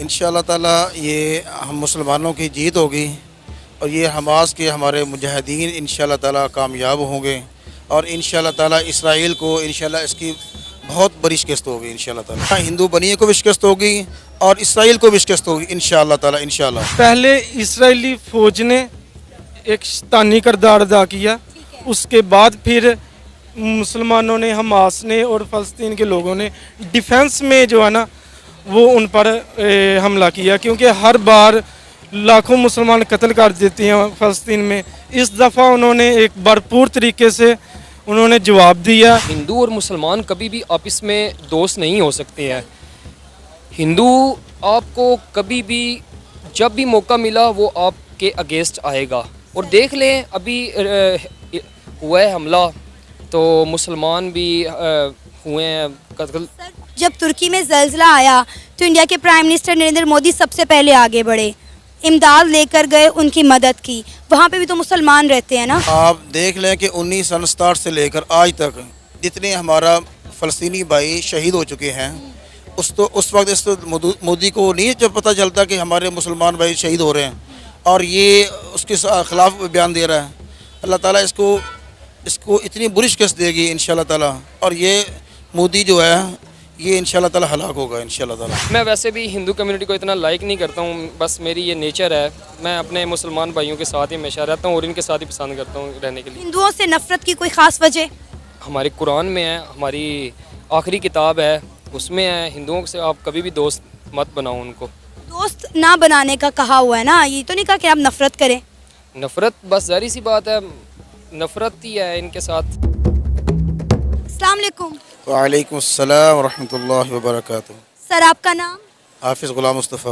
इंशाअल्लाह ताला ये हम मुसलमानों की जीत होगी और ये हमास के हमारे मुजाहिदीन इंशाअल्लाह ताला कामयाब होंगे और इंशाअल्लाह ताला इसराइल को इंशाअल्लाह इसकी बहुत बड़ी शिकस्त होगी इंशाअल्लाह ताला। हिंदू बनिए को भी शिकस्त होगी और इसराइल को भी शिकस्त होगी इंशाअल्लाह ताला इंशाअल्लाह। पहले इजरायली फ़ौज ने एक शैतानी किरदार अदा किया, उसके बाद फिर मुसलमानों ने, हमास ने और फ़लस्तीन के लोगों ने डिफेंस में जो है ना वो उन पर हमला किया, क्योंकि हर बार लाखों मुसलमान कत्ल कर देते हैं फ़लस्तीन में। इस दफ़ा उन्होंने एक भरपूर तरीके से उन्होंने जवाब दिया। हिंदू और मुसलमान कभी भी आपस में दोस्त नहीं हो सकते हैं। हिंदू आपको कभी भी जब भी मौका मिला वो आपके अगेंस्ट आएगा। और देख लें अभी हुआ है हमला तो मुसलमान भी हुए हैं कत्ल। जब तुर्की में ज़ल्ज़ला आया तो इंडिया के प्राइम मिनिस्टर नरेंद्र मोदी सबसे पहले आगे बढ़े, इमदाद लेकर गए, उनकी मदद की। वहाँ पे भी तो मुसलमान रहते हैं ना। आप देख लें कि 1960 से लेकर आज तक जितने हमारा फ़लस्तीनी भाई शहीद हो चुके हैं, उस वक्त इस मोदी को नहीं जब पता चलता कि हमारे मुसलमान भाई शहीद हो रहे हैं और ये उसके ख़िलाफ़ बयान दे रहा है। अल्लाह ताला इसको इतनी बुरी शिकस्त देगी इंशाअल्लाह ताला और ये मोदी जो है ये इंशाअल्लाह ताला हलाक होगा इंशाअल्लाह ताला। मैं वैसे भी हिंदू कम्युनिटी को इतना लाइक नहीं करता हूँ, बस मेरी ये नेचर है। मैं अपने मुसलमान भाइयों के साथ ही हमेशा रहता हूँ और इनके साथ ही पसंद करता हूँ रहने के लिए। हिंदुओं से नफरत की कोई ख़ास वजह? हमारे कुरान में है, हमारी आखिरी किताब है, उसमें है हिंदुओं से आप कभी भी दोस्त मत बनाओ उनको। दोस्त ना बनाने का कहा हुआ है ना, ये तो नहीं कहा कि आप नफरत करें। नफरत बस ज़ाहिर सी बात है, नफरत ही है इनके साथ। अस्सलाम वालेकुम। वालेकुम अस्सलाम व रहमतुल्लाहि व बरकातुहू। सर आपका नाम? हाफिज़ गुलाम मुस्तफ़ा।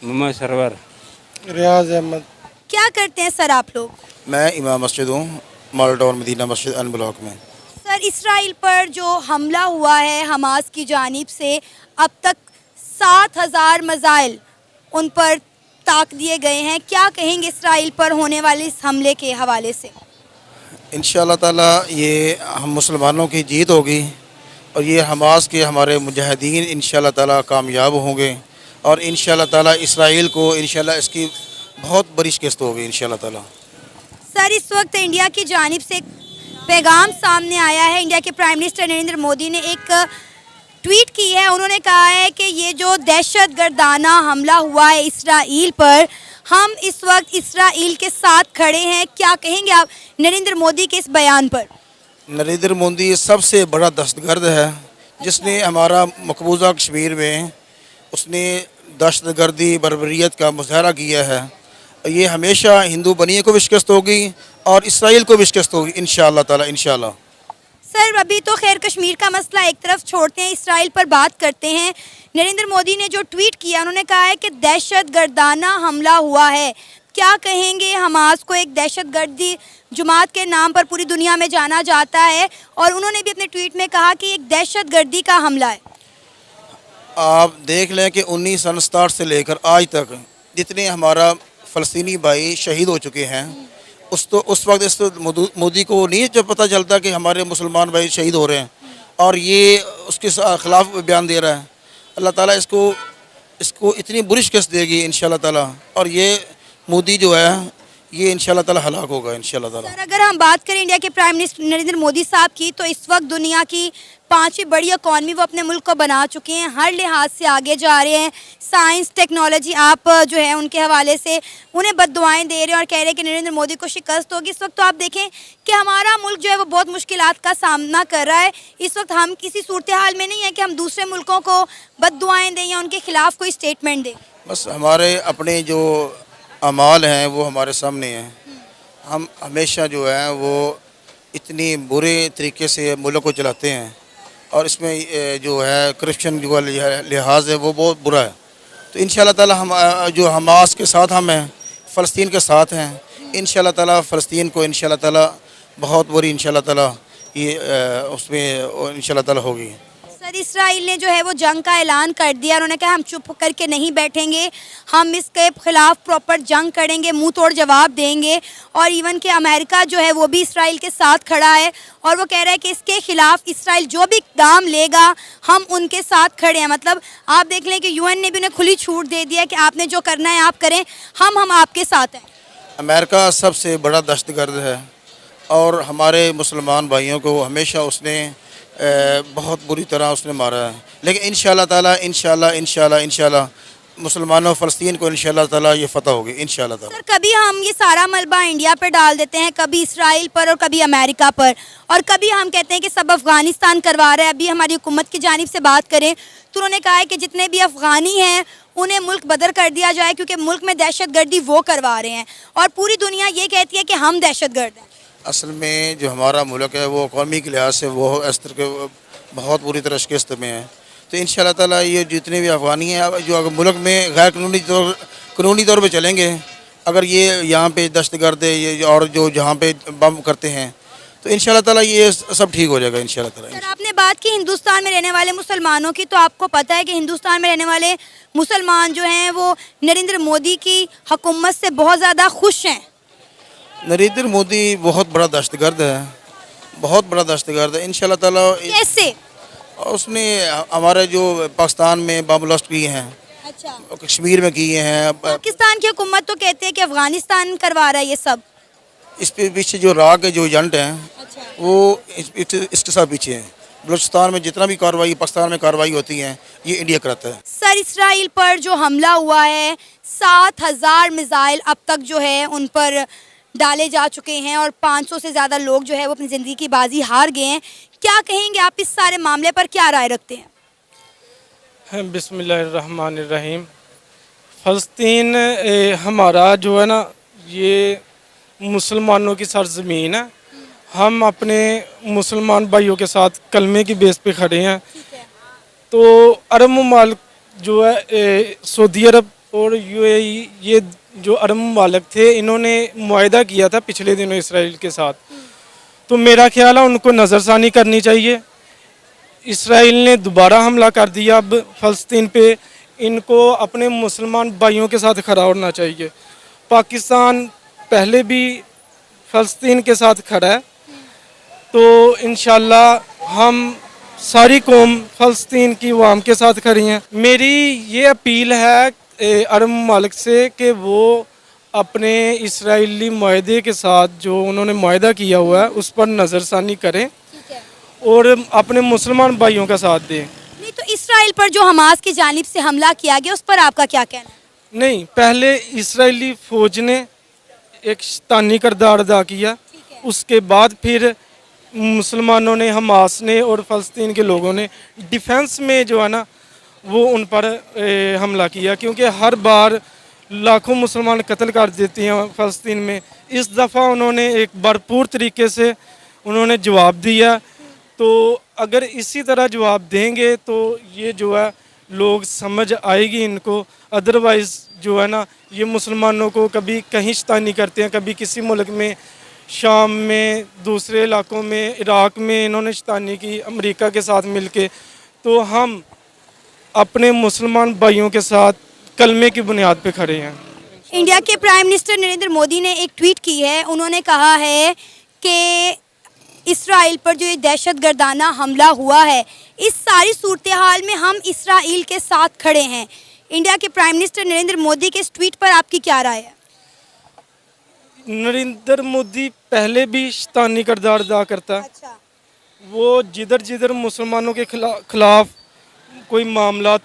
मोहम्मद सरवर। रियाज अहमद। क्या करते हैं सर आप लोग? मैं इमाम मस्जिद हूँ, मॉडल टाउन मदीना मस्जिद अन ब्लॉक में। सर इसराइल पर जो हमला हुआ है हमास की जानिब से, अब तक 7000 मिसाइल उन पर ताक दिए गए हैं। क्या कहेंगे इसराइल पर होने वाले इस हमले के हवाले से? इंशाअल्लाह ताला ये हम मुसलमानों की जीत होगी और ये हमास के हमारे मुजाहिदीन इंशाअल्लाह ताला कामयाब होंगे और इंशाअल्लाह ताला इसराइल को इंशाअल्लाह इसकी बहुत बड़ी शिकस्त होगी इंशाअल्लाह ताला। सर इस वक्त इंडिया की जानिब से पैगाम सामने आया है। इंडिया के प्राइम मिनिस्टर नरेंद्र मोदी ने एक ट्वीट की है। उन्होंने कहा है कि ये जो दहशतगर्दाना हमला हुआ है इसराइल पर, हम इस वक्त इसराइल के साथ खड़े हैं। क्या कहेंगे आप नरेंद्र मोदी के इस बयान पर? नरेंद्र मोदी सबसे बड़ा दहशतगर्द है जिसने हमारा मकबूजा कश्मीर में उसने दहशतगर्दी बर्बरियत का मुजाहरा किया है। ये हमेशा हिंदू बनिए को भी शिकस्त होगी और इसराइल को भी शिकस्त होगी इंशाअल्लाह ताला इंशाअल्लाह। सर अभी तो खैर कश्मीर का मसला एक तरफ छोड़ते हैं, इसराइल पर बात करते हैं। नरेंद्र मोदी ने जो ट्वीट किया, उन्होंने कहा है कि दहशतगर्दाना हमला हुआ है। क्या कहेंगे? हमास को एक दहशतगर्दी जुमात के नाम पर पूरी दुनिया में जाना जाता है और उन्होंने भी अपने ट्वीट में कहा कि एक दहशतगर्दी का हमला है। आप देख लें कि 1960 से लेकर आज तक जितने हमारा फ़लस्तीनी भाई शहीद हो चुके हैं, उस वक्त इस मोदी को नहीं जब पता चलता कि हमारे मुसलमान भाई शहीद हो रहे हैं और ये उसके ख़िलाफ़ बयान दे रहा है। अल्लाह ताला इसको इतनी बुरी शिकस्त देगी इंशाअल्लाह ताला और ये मोदी जो है ये इंशाअल्लाह ताला हलाक होगा इंशाअल्लाह ताला। सर अगर हम बात करें इंडिया के प्राइम मिनिस्टर नरेंद्र मोदी साहब की, तो इस वक्त दुनिया की 5वीं बड़ी इकॉनमी वो अपने मुल्क को बना चुके हैं, हर लिहाज से आगे जा रहे हैं। साइंस टेक्नोलॉजी आप जो है उनके हवाले से उन्हें बद्दुआएं दे रहे हैं और कह रहे हैं कि नरेंद्र मोदी को शिकस्त होगी। इस वक्त तो आप देखें कि हमारा मुल्क जो है वो बहुत मुश्किलात का सामना कर रहा है। इस वक्त हम किसी सूरत हाल में नहीं है कि हम दूसरे मुल्कों को बद्दुआएं दें या उनके खिलाफ कोई स्टेटमेंट दें। बस हमारे अपने जो अमाल हैं वो हमारे सामने हैं। हम हमेशा जो है वो इतनी बुरे तरीके से मुल्क को चलाते हैं और इसमें जो है करप्शन जो लिहाज है वो बहुत बुरा है। तो इंशाअल्लाह ताला हम जो हमास के साथ हम हैं, फ़लस्तीन के साथ हैं, इंशाअल्लाह ताला फ़लस्तीन को इंशाअल्लाह ताला बहुत बुरी इंशाअल्लाह ताला ये उसमें इंशाअल्लाह ताला होगी। सर इसराइल ने जो है वो जंग का ऐलान कर दिया। उन्होंने कहा हम चुप करके नहीं बैठेंगे, हम इसके खिलाफ प्रॉपर जंग करेंगे, मुंह तोड़ जवाब देंगे। और इवन कि अमेरिका जो है वो भी इसराइल के साथ खड़ा है और वो कह रहा है कि इसके खिलाफ इसराइल जो भी इक़दाम लेगा हम उनके साथ खड़े हैं। मतलब आप देख लें कि यूएन ने भी उन्हें खुली छूट दे दिया कि आपने जो करना है आप करें, हम आपके साथ हैं। अमेरिका सबसे बड़ा दहशतगर्द है और हमारे मुसलमान भाइयों को हमेशा उसने बहुत बुरी तरह उसने मारा है। लेकिन इंशाल्लाह ताला इंशाल्लाह मुसलमानों फ़लस्तीन को इंशाल्लाह ताला ये फ़तह होगी इंशाल्लाह ताला। सर कभी हम ये सारा मलबा इंडिया पर डाल देते हैं, कभी इसराइल पर और कभी अमेरिका पर, और कभी हम कहते हैं कि सब अफ़गानिस्तान करवा रहा है। अभी हमारी हुकूमत की जानिब से बात करें तो उन्होंने कहा है कि जितने भी अफ़गानी हैं उन्हें मुल्क बदर कर दिया जाए क्योंकि मुल्क में दहशतगर्दी वो करवा रहे हैं और पूरी दुनिया ये कहती है कि हम दहशतगर्द हैं। असल में जो हमारा मुल्क है वो कौमी के लिहाज से वो इस तरह के बहुत बुरी तरह शिकस्त में है। तो इंशाल्लाह ताला ये जितने भी अफ़गानी हैं जो अगर मुल्क में गैर कानूनी तौर पे चलेंगे, अगर ये यहाँ पे दहशतगर्द ये और जो जहाँ पे बम करते हैं तो इंशाल्लाह ताला ये सब ठीक हो जाएगा इंशाल्लाह ताला। सर आपने बात की हिंदुस्तान में रहने वाले मुसलमानों की, तो आपको पता है कि हिंदुस्तान में रहने वाले मुसलमान जो हैं वो नरेंद्र मोदी की हुकूमत से बहुत ज़्यादा खुश हैं। नरेंद्र मोदी बहुत बड़ा दहशतगर्द है, बहुत बड़ा दहशतगर्द है। इंशाल्लाह ताला कैसे? उसने हमारे जो पाकिस्तान में बम ब्लास्ट किए हैं, अच्छा, कश्मीर में किए हैं, पाकिस्तान की हुकूमत तो कहते हैं कि अफगानिस्तान करवा रहा है ये सब। इस पे पीछे जो राग के जो एजेंट हैं अच्छा। वो इसके साथ पीछे हैं। बलूचिस्तान में जितना भी कार्रवाई पाकिस्तान में कार्रवाई होती है ये इंडिया कराता है। सर इसराइल पर जो हमला हुआ है 7,000 मिसाइल अब तक जो है उन पर डाले जा चुके हैं और 500 से ज़्यादा लोग जो है वो अपनी ज़िंदगी की बाजी हार गए हैं। क्या कहेंगे आप इस सारे मामले पर, क्या राय रखते हैं? बिस्मिल्लाहिर्रहमानिर्रहीम। फ़लस्तीन हमारा जो है ना ये मुसलमानों की सरज़मीन है। हम अपने मुसलमान भाइयों के साथ कलमे की बेस पे खड़े हैं। तो अरब ममालिक जो है सऊदी अरब और यूएई, ये जो अरब ममालिक थे इन्होंने मुआहदा किया था पिछले दिनों इसराइल के साथ। तो मेरा ख्याल है उनको नज़रसानी करनी चाहिए। इसराइल ने दोबारा हमला कर दिया अब फ़लस्तीन पे, इनको अपने मुसलमान भाइयों के साथ खड़ा होना चाहिए। पाकिस्तान पहले भी फ़लस्तीन के साथ खड़ा है, तो इंशाल्लाह हम सारी कौम फ़लस्तीन की अवाम के साथ खड़ी हैं। मेरी ये अपील है अरब ममालिक से कि वो अपने इसराइली मुआहदे के साथ जो उन्होंने मुआहदा किया हुआ है उस पर नज़रसानी करें और अपने मुसलमान भाइयों का साथ दें। नहीं तो इसराइल पर जो हमास की जानिब से हमला किया गया उस पर आपका क्या कहना है? नहीं, पहले इसराइली फ़ौज ने एक शैतानी किरदार अदा किया, उसके बाद फिर मुसलमानों ने, हमास ने और फ़लस्तीन के लोगों ने डिफेंस में जो है ना वो उन पर हमला किया, क्योंकि हर बार लाखों मुसलमान कत्ल कर देते हैं फ़लस्तीन में। इस दफ़ा उन्होंने एक भरपूर तरीके से उन्होंने जवाब दिया। तो अगर इसी तरह जवाब देंगे तो ये जो है लोग समझ आएगी इनको। अदरवाइज़ जो है ना ये मुसलमानों को कभी कहीं शैतानी करते हैं, कभी किसी मुल्क में, शाम में, दूसरे इलाकों में, इराक़ में इन्होंने शैतानी की अमेरिका के साथ मिलके। तो हम अपने मुसलमान भाइयों के साथ कलमे की बुनियाद पे खड़े हैं। इंडिया के प्राइम मिनिस्टर नरेंद्र मोदी ने एक ट्वीट की है। उन्होंने कहा है कि इसराइल पर जो ये दहशतगर्दाना हमला हुआ है इस सारी सूरत हाल में हम इसराइल के साथ खड़े हैं। इंडिया के प्राइम मिनिस्टर नरेंद्र मोदी के इस ट्वीट पर आपकी क्या राय है? नरेंद्र मोदी पहले भी शैतानी किरदार अदा करता है। अच्छा। वो जिधर जिधर मुसलमानों के खिलाफ कोई मामला,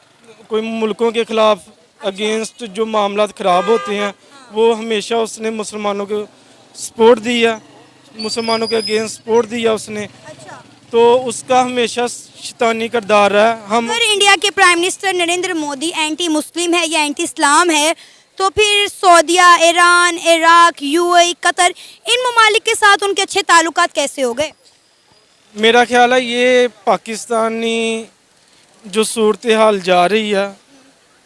कोई मुल्कों के खिलाफ अगेंस्ट जो मामला ख़राब होते हैं वो हमेशा उसने मुसलमानों को सपोर्ट दिया, मुसलमानों के अगेंस्ट सपोर्ट दिया उसने। अच्छा। तो उसका हमेशा शैतानी किरदार है। हम अगर इंडिया के prime minister Narendra Modi anti Muslim है या एंटी इस्लाम है तो फिर सऊदिया, ईरान, इराक, यूएई, कतर, इन ममालिक के साथ उनके अच्छे ताल्लुकात कैसे हो गए? मेरा ख्याल है ये पाकिस्तानी जो सूरत हाल जा रही है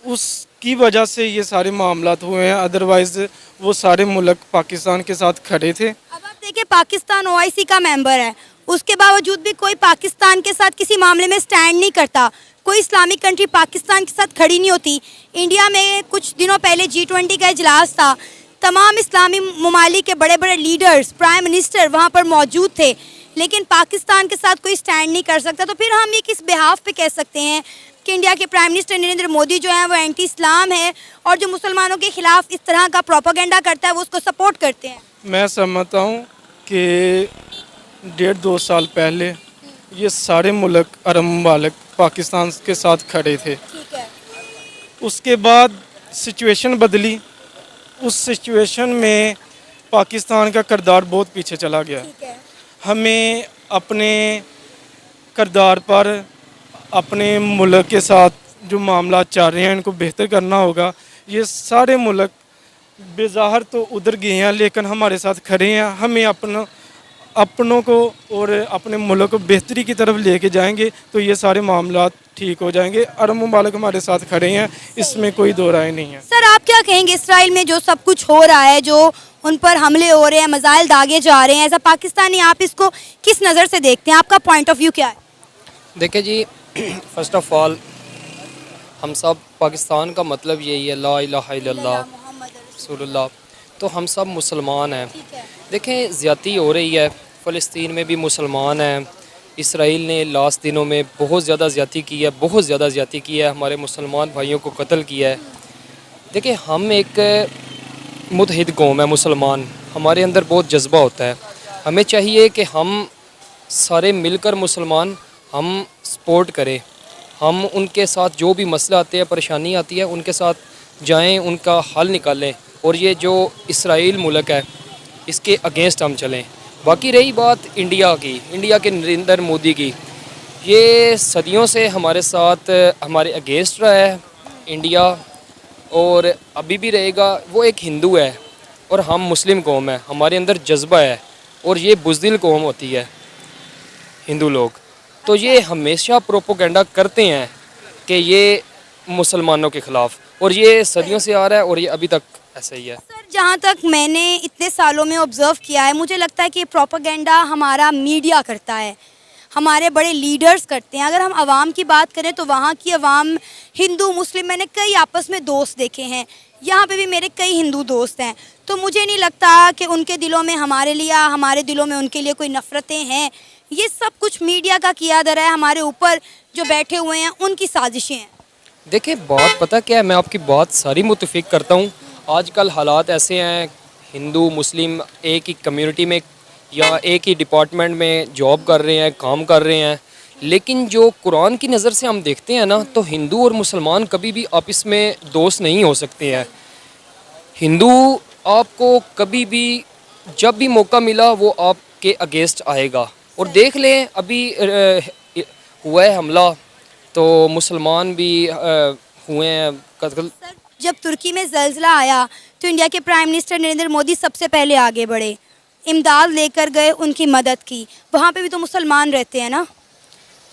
उसकी वजह से ये सारे मामलात हुए हैं। अदरवाइज़ वो सारे मुल्क पाकिस्तान के साथ खड़े थे। अब आप देखिए पाकिस्तान ओआईसी का मेंबर है उसके बावजूद भी कोई पाकिस्तान के साथ किसी मामले में स्टैंड नहीं करता, कोई इस्लामिक कंट्री पाकिस्तान के साथ खड़ी नहीं होती। इंडिया में कुछ दिनों पहले G20 का इजलास था, तमाम इस्लामी ममालिक के बड़े बड़े लीडर्स, प्राइम मिनिस्टर वहाँ पर मौजूद थे, लेकिन पाकिस्तान के साथ कोई स्टैंड नहीं कर सकता। तो फिर हम ये किस बिहाफ पे कह सकते हैं कि इंडिया के प्राइम मिनिस्टर नरेंद्र मोदी जो है वो एंटी इस्लाम है और जो मुसलमानों के खिलाफ इस तरह का प्रोपागेंडा करता है वो उसको सपोर्ट करते हैं? मैं समझता हूँ कि 1.5-2 साल पहले ये सारे मुल्क अरब ममालिक पाकिस्तान के साथ खड़े थे। ठीक है। उसके बाद सिचुएशन बदली, उस सिचुएशन में पाकिस्तान का किरदार बहुत पीछे चला गया। ठीक है। हमें अपने किरदार पर अपने मुल्क के साथ जो मामला चल रहे हैं इनको बेहतर करना होगा। ये सारे मुल्क बेज़ाहिर तो उधर गए हैं लेकिन हमारे साथ खड़े हैं। हमें अपनों को और अपने मुल्क को बेहतरी की तरफ लेके जाएंगे तो ये सारे मामला ठीक हो जाएंगे। अरब ममालिक हमारे साथ खड़े हैं, इसमें कोई दो राय नहीं है। सर आप क्या कहेंगे, इसराइल में जो सब कुछ हो रहा है, जो उन पर हमले हो रहे हैं, मिसाइल दागे जा रहे हैं, एज अ पाकिस्तानी आप इसको किस नज़र से देखते हैं? आपका पॉइंट ऑफ व्यू क्या है? देखिए जी, फर्स्ट ऑफ ऑल हम सब पाकिस्तान का मतलब यही है, ला इलाहा इल्लल्लाह रसूलुल्लाह, तो हम सब मुसलमान हैं। देखें ज़्यादती हो रही है, फ़लस्तीन में भी मुसलमान हैं। इसराइल ने लास्ट दिनों में बहुत ज़्यादा ज़्यादती की है, बहुत ज़्यादा ज़्यादती की है, हमारे मुसलमान भाइयों को कत्ल किया है। देखिए हम एक मुतहिद कौम है मुसलमान, हमारे अंदर बहुत जज्बा होता है। हमें चाहिए कि हम सारे मिलकर मुसलमान हम सपोर्ट करें, हम उनके साथ जो भी मसला आते हैं, परेशानी आती है, उनके साथ जाएं, उनका हल निकालें और ये जो इसराइल मुल्क है इसके अगेंस्ट हम चलें। बाकी रही बात इंडिया की, इंडिया के नरेंद्र मोदी की, ये सदियों से हमारे साथ हमारे अगेंस्ट रहा है इंडिया और अभी भी रहेगा। वो एक हिंदू है और हम मुस्लिम कौम है, हमारे अंदर जज्बा है और ये बुज़दिल कौम होती है हिंदू लोग, तो ये हमेशा प्रोपोगंडा करते हैं कि ये मुसलमानों के ख़िलाफ़, और ये सदियों से आ रहा है और ये अभी तक ऐसा ही है। सर जहाँ तक मैंने इतने सालों में ऑब्ज़र्व किया है, मुझे लगता है कि ये प्रोपेगेंडा हमारा मीडिया करता है, हमारे बड़े लीडर्स करते हैं। अगर हम आवाम की बात करें तो वहाँ की आवाम, हिंदू मुस्लिम, मैंने कई आपस में दोस्त देखे हैं, यहाँ पे भी मेरे कई हिंदू दोस्त हैं, तो मुझे नहीं लगता कि उनके दिलों में हमारे लिए, हमारे दिलों में उनके लिए कोई नफ़रतें हैं। ये सब कुछ मीडिया का किया जा रहा है, हमारे ऊपर जो बैठे हुए हैं उनकी साजिशें हैं। देखिए बात पता क्या है, मैं आपकी बात सारी मुतफिक करता हूँ। आजकल हालात ऐसे हैं, हिंदू मुस्लिम एक ही कम्युनिटी में या एक ही डिपार्टमेंट में जॉब कर रहे हैं, काम कर रहे हैं, लेकिन जो कुरान की नज़र से हम देखते हैं ना, तो हिंदू और मुसलमान कभी भी आपस में दोस्त नहीं हो सकते हैं। हिंदू आपको कभी भी जब भी मौका मिला वो आपके अगेंस्ट आएगा, और देख लें अभी हुआ है हमला तो मुसलमान भी हुए हैं कत्ल। सर जब तुर्की में ज़ल्ज़ला आया तो इंडिया के प्राइम मिनिस्टर नरेंद्र मोदी सबसे पहले आगे बढ़े, इमदाद लेकर गए, उनकी मदद की। वहाँ पे भी तो मुसलमान रहते हैं ना।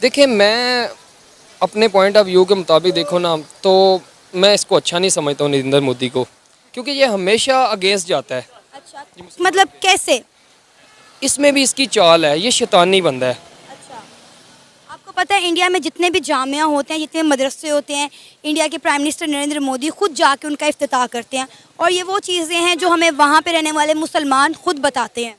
देखिए मैं अपने पॉइंट ऑफ व्यू के मुताबिक देखो ना, तो मैं इसको अच्छा नहीं समझता हूँ नरेंद्र मोदी को, क्योंकि ये हमेशा अगेंस्ट जाता है। अच्छा, मतलब कैसे? इसमें भी इसकी चाल है, ये शैतानी बंदा है। अच्छा, आपको पता है इंडिया में जितने भी जामिया होते हैं, जितने मदरसे होते हैं, इंडिया के प्राइम मिनिस्टर नरेंद्र मोदी खुद जाके उनका इफ्तिताह करते हैं, और ये वो चीज़ें हैं जो हमें वहाँ पे रहने वाले मुसलमान खुद बताते हैं।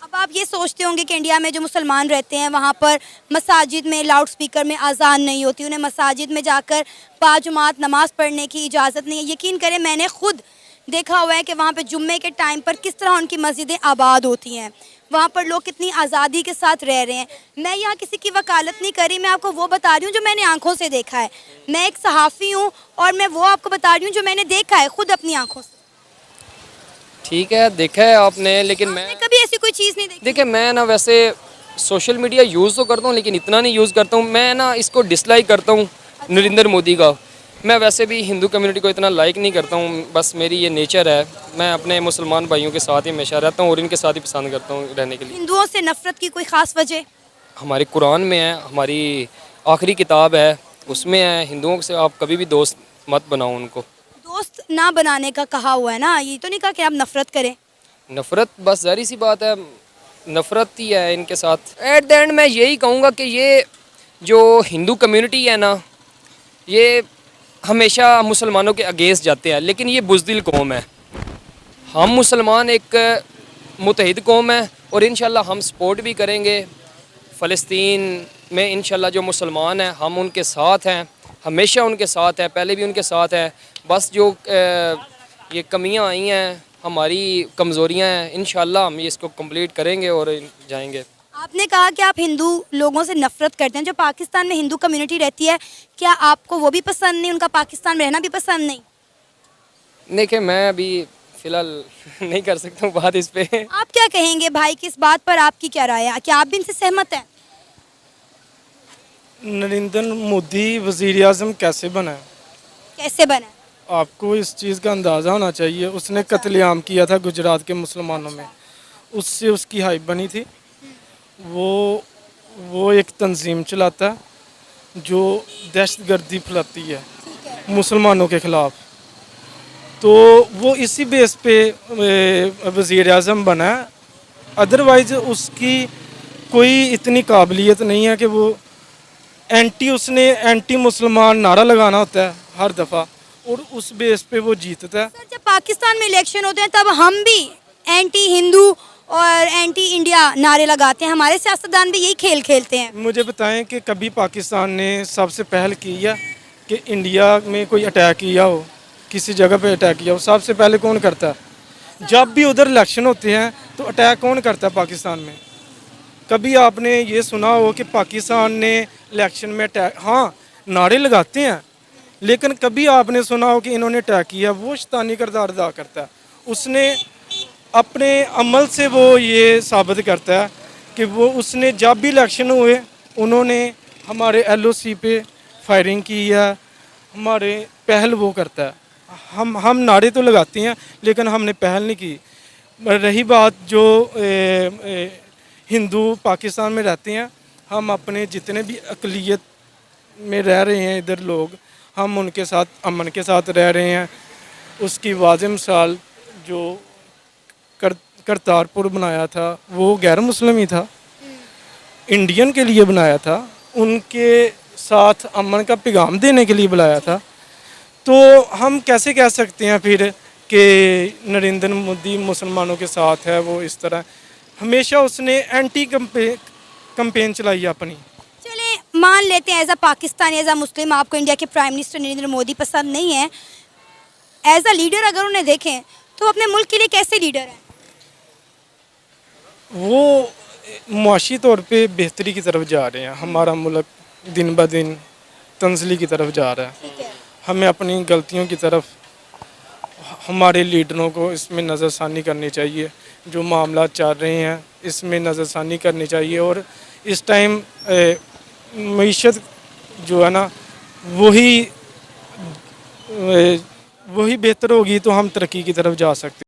अब आप ये सोचते होंगे कि इंडिया में जो मुसलमान रहते हैं वहाँ पर मसाजिद में लाउड स्पीकर में अजान नहीं होती, उन्हें मसाजिद में जाकर बाजुमात नमाज़ पढ़ने की इजाज़त नहीं है। यकीन करें मैंने खुद देखा हुआ है कि वहाँ पे जुम्मे के टाइम पर किस तरह उनकी मस्जिदें आबाद होती हैं, वहाँ पर लोग कितनी आज़ादी के साथ रह रहे हैं। मैं यहाँ किसी की वकालत नहीं कर रही, मैं आपको वो बता रही हूँ जो मैंने आंखों से देखा है। मैं एक सहाफ़ी हूँ और मैं वो आपको बता रही हूँ जो मैंने देखा है खुद अपनी आंखों से। ठीक है, देखा है आपने, लेकिन मैं कभी ऐसी कोई चीज़ नहीं देखी। देखिए मैं ना वैसे सोशल मीडिया यूज़ तो करता हूँ लेकिन इतना नहीं यूज़ करता हूँ। मैं ना इसको डिसलाइक करता हूँ नरेंद्र मोदी का। मैं वैसे भी हिंदू कम्युनिटी को इतना लाइक नहीं करता हूँ, बस मेरी ये नेचर है। मैं अपने मुसलमान भाइयों के साथ ही हमेशा रहता हूँ और इनके साथ ही पसंद करता हूँ रहने के लिए। हिंदुओं से नफरत की कोई ख़ास वजह? हमारे कुरान में है, हमारी आखिरी किताब है, उसमें है हिंदुओं से आप कभी भी दोस्त मत बनाओ उनको। दोस्त ना बनाने का कहा हुआ है ना, ये तो नहीं कहा कि आप नफरत करें। नफ़रत बस ज़ाहिर सी बात है, नफ़रत ही है इनके साथ। एट द एंड मैं यही कहूँगा कि ये जो हिंदू कम्युनिटी है ना, ये हमेशा मुसलमानों के अगेंस्ट जाते हैं, लेकिन ये बुज़दिल कौम है। हम मुसलमान एक मुतहिद कौम है और इंशाल्लाह हम सपोर्ट भी करेंगे फ़लस्तीन में। इंशाल्लाह जो मुसलमान हैं हम उनके साथ हैं, हमेशा उनके साथ हैं, पहले भी उनके साथ हैं। बस जो ये कमियां आई हैं, हमारी कमज़ोरियां हैं, इंशाल्लाह हम ये इसको कंप्लीट करेंगे और जाएंगे। आपने कहा कि आप हिंदू लोगों से नफरत करते हैं। जो पाकिस्तान में हिंदू कम्युनिटी रहती है, क्या आपको वो भी पसंद नहीं, उनका पाकिस्तान में रहना भी पसंद नहीं? देखिए मैं अभी फ़िलहाल नहीं कर सकता हूँ बात इस पे। आप क्या कहेंगे भाई की इस बात पर, आपकी क्या राय है? क्या आप भी इनसे सहमत हैं? नरेंद्र मोदी वज़ीर आज़म कैसे बना है? कैसे बना? आपको इस चीज़ का अंदाज़ा होना चाहिए। उसने कत्लेआम किया था गुजरात के मुसलमानों में, उससे उसकी हाइप बनी थी। वो एक तंजीम चलाता है जो दहशतगर्दी फैलाती है मुसलमानों के ख़िलाफ़। तो वो इसी बेस पे वज़ीर आज़म बना है। अदरवाइज़ उसकी कोई इतनी काबिलियत नहीं है कि वो उसने एंटी मुसलमान नारा लगाना होता है हर दफ़ा और उस बेस पे वो जीतता है। सर, जब पाकिस्तान में इलेक्शन होते हैं तब हम भी एंटी हिंदू और एंटी इंडिया नारे लगाते हैं। हमारे सियासतदान भी यही खेल खेलते हैं। मुझे बताएं कि कभी पाकिस्तान ने सबसे पहल किया कि इंडिया में कोई अटैक किया हो, किसी जगह पे अटैक किया हो, सबसे पहले कौन करता है? जब भी उधर इलेक्शन होते हैं तो अटैक कौन करता है पाकिस्तान में? कभी आपने ये सुना हो कि पाकिस्तान ने इलेक्शन में अटैक, हाँ नारे लगाते हैं, लेकिन कभी आपने सुना हो कि इन्होंने अटैक किया? वो शैतानी किरदार अदा करता है। उसने अपने अमल से वो ये साबित करता है कि वो उसने जब भी इलेक्शन हुए उन्होंने हमारे LOC पे फायरिंग की है, हमारे पहल वो करता है। हम नारे तो लगाते हैं लेकिन हमने पहल नहीं की। रही बात जो हिंदू पाकिस्तान में रहते हैं, हम अपने जितने भी अक़लियत में रह रहे हैं इधर लोग, हम उनके साथ अमन के साथ रह रहे हैं। उसकी वाज़ेह मिसाल जो करतारपुर बनाया था वो गैर मुस्लिम ही था, इंडियन के लिए बनाया था, उनके साथ अमन का पैगाम देने के लिए बुलाया था। तो हम कैसे कह सकते हैं फिर कि नरेंद्र मोदी मुसलमानों के साथ है? वो इस तरह हमेशा उसने एंटी कंपेन चलाई है अपनी। चले मान लेते हैं as a Pakistani, as a Muslim, आपको इंडिया के प्राइम मिनिस्टर नरेंद्र मोदी पसंद नहीं है। एज अ लीडर अगर उन्हें देखें तो अपने मुल्क के लिए कैसे लीडर हैं? वो मुआशी तौर पे बेहतरी की तरफ जा रहे हैं। हमारा मुल्क दिन ब दिन तंजली की तरफ जा रहा है। हमें अपनी गलतियों की तरफ, हमारे लीडरों को इसमें नज़रसानी करनी चाहिए। जो मामला चल रहे हैं इसमें नज़रसानी करनी चाहिए और इस टाइम मईशत जो है ना वही बेहतर होगी तो हम तरक्की की तरफ जा सकते हैं।